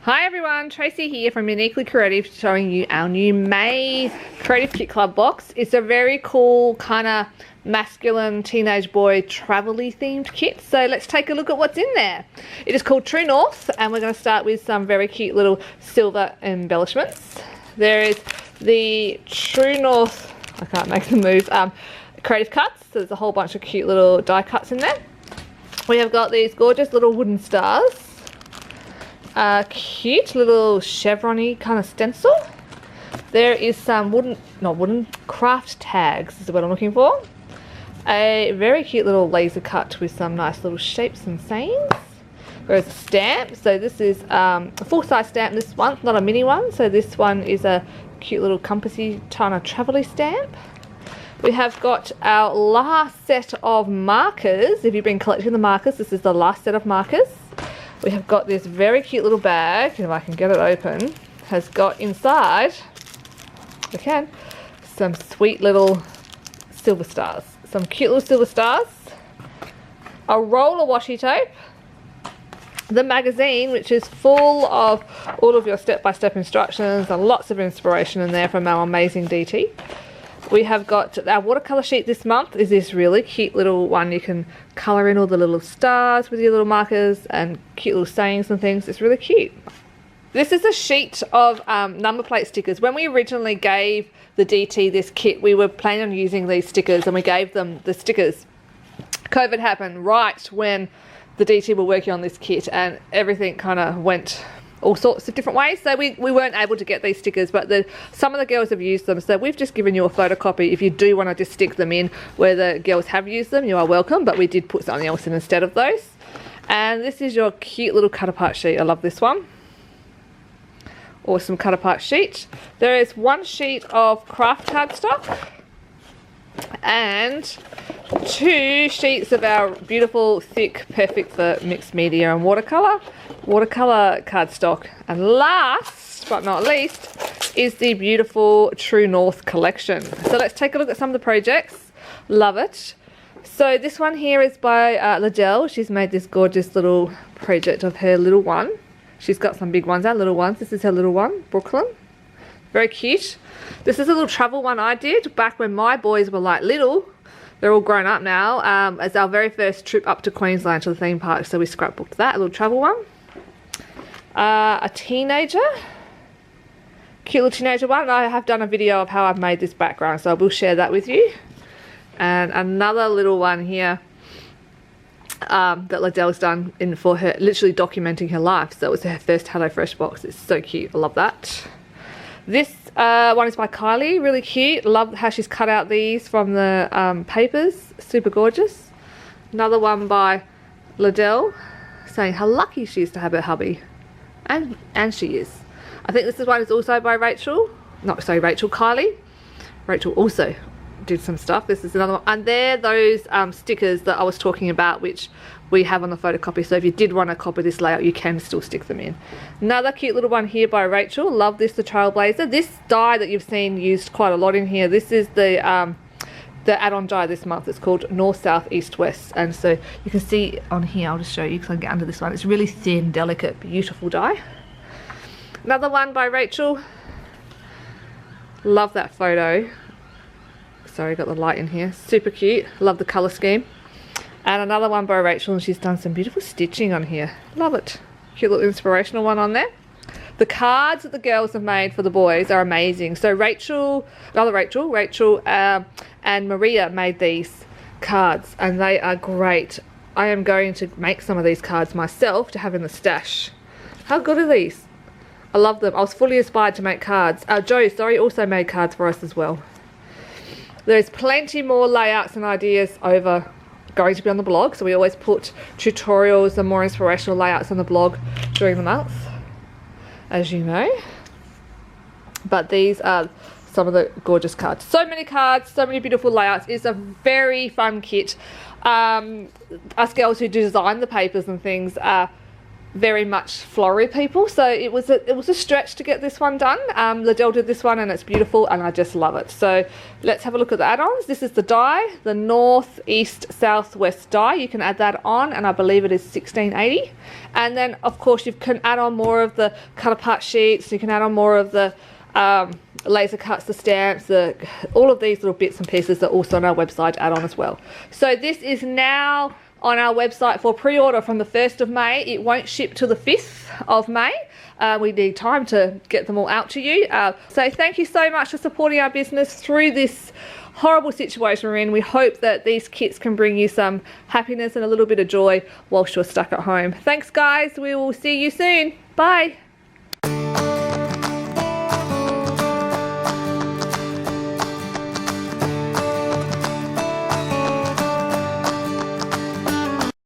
Hi everyone, Tracy here from Uniquely Creative, showing you our new May Creative Kit Club box. It's a very cool kind of masculine teenage boy travel-y themed kit. So let's take a look at what's in there. It is called True North, and we're going to start with some very cute little silver embellishments. There is the True North, I can't make the move, creative cuts. So there's a whole bunch of cute little die cuts in there. We have got these gorgeous little wooden stars. Cute little chevron-y kind of stencil. There is some wooden craft tags is what I'm looking for. A very cute little laser cut with some nice little shapes and sayings. There's a stamp. So this is a full-size stamp, this one, not a mini one. So this one is a cute little compassy kind of travel-y stamp. We have got our last set of markers. If you've been collecting the markers, this is the last set of markers. We have got this very cute little bag, if I can get it open, has got inside, some sweet little silver stars. Some cute little silver stars, a roll of washi tape, the magazine, which is full of all of your step-by-step instructions and lots of inspiration in there from our amazing DT. We have got our watercolour sheet this month. Is this really cute little one. You can colour in all the little stars with your little markers and cute little sayings and things. It's really cute. This is a sheet of number plate stickers. When we originally gave the DT this kit, we were planning on using these stickers, and we gave them the stickers. COVID happened right when the DT were working on this kit, and everything kind of went all sorts of different ways, so we weren't able to get these stickers, but some of the girls have used them, so we've just given you a photocopy. If you do want to just stick them in where the girls have used them, you are welcome, but we did put something else in instead of those. And this is your cute little cut apart sheet. I love this one. Awesome cut apart sheet. There is one sheet of craft cardstock and 2 sheets of our beautiful, thick, perfect for mixed media and watercolour cardstock. And last but not least is the beautiful True North collection. So let's take a look at some of the projects. Love it. So this one here is by Liddell. She's made this gorgeous little project of her little one. She's got some big ones and little ones. This is her little one, Brooklyn. Very cute. This is a little travel one I did back when my boys were like little. They're all grown up now, as our very first trip up to Queensland to the theme park. So we scrapbooked that, a little travel one. A teenager, cute little teenager one. I have done a video of how I've made this background, so I will share that with you. And another little one here that Liddell's done for her, literally documenting her life. So it was her first HelloFresh box. It's so cute. I love that. This one is by Kylie, really cute. Love how she's cut out these from the papers, super gorgeous. Another one by Liddell, saying how lucky she is to have her hubby, and she is. I think this one is also by Kylie. Rachel also did some stuff. This is another one, and they're those stickers that I was talking about, which we have on the photocopy, so if you did want to copy this layout, you can still stick them in. Another cute little one here by Rachel. Love this, the Trailblazer. This die that you've seen used quite a lot in here. This is the add-on die this month. It's called North, South, East, West, and so you can see on here, I'll just show you because I can get under this one. It's really thin, delicate, beautiful die. Another one by Rachel. Love that photo. Sorry, got the light in here. Super cute. Love the colour scheme. And another one by Rachel, and she's done some beautiful stitching on here. Love it. Cute little inspirational one on there. The cards that the girls have made for the boys are amazing. So Rachel and Maria made these cards, and they are great. I am going to make some of these cards myself to have in the stash. How good are these? I love them. I was fully inspired to make cards. Joe, also made cards for us as well. There's plenty more layouts and ideas going to be on the blog, so we always put tutorials and more inspirational layouts on the blog during the month, as you know. But these are some of the gorgeous cards. So many cards, so many beautiful layouts. It's a very fun kit. Us girls who design the papers and things very much floral people, so it was a stretch to get this one done. Liddell did this one and it's beautiful and I just love it. So let's have a look at the add-ons. This is the die, the north, east, southwest die. You can add that on and I believe it is $16.80. And then of course you can add on more of the cut apart sheets. You can add on more of the laser cuts, the stamps, all of these little bits and pieces are also on our website add on as well. So this is now on our website for pre-order from the 1st of May. It won't ship till the 5th of May. We need time to get them all out to you. So thank you so much for supporting our business through this horrible situation we're in. We hope that these kits can bring you some happiness and a little bit of joy whilst you're stuck at home. Thanks guys, we will see you soon. Bye.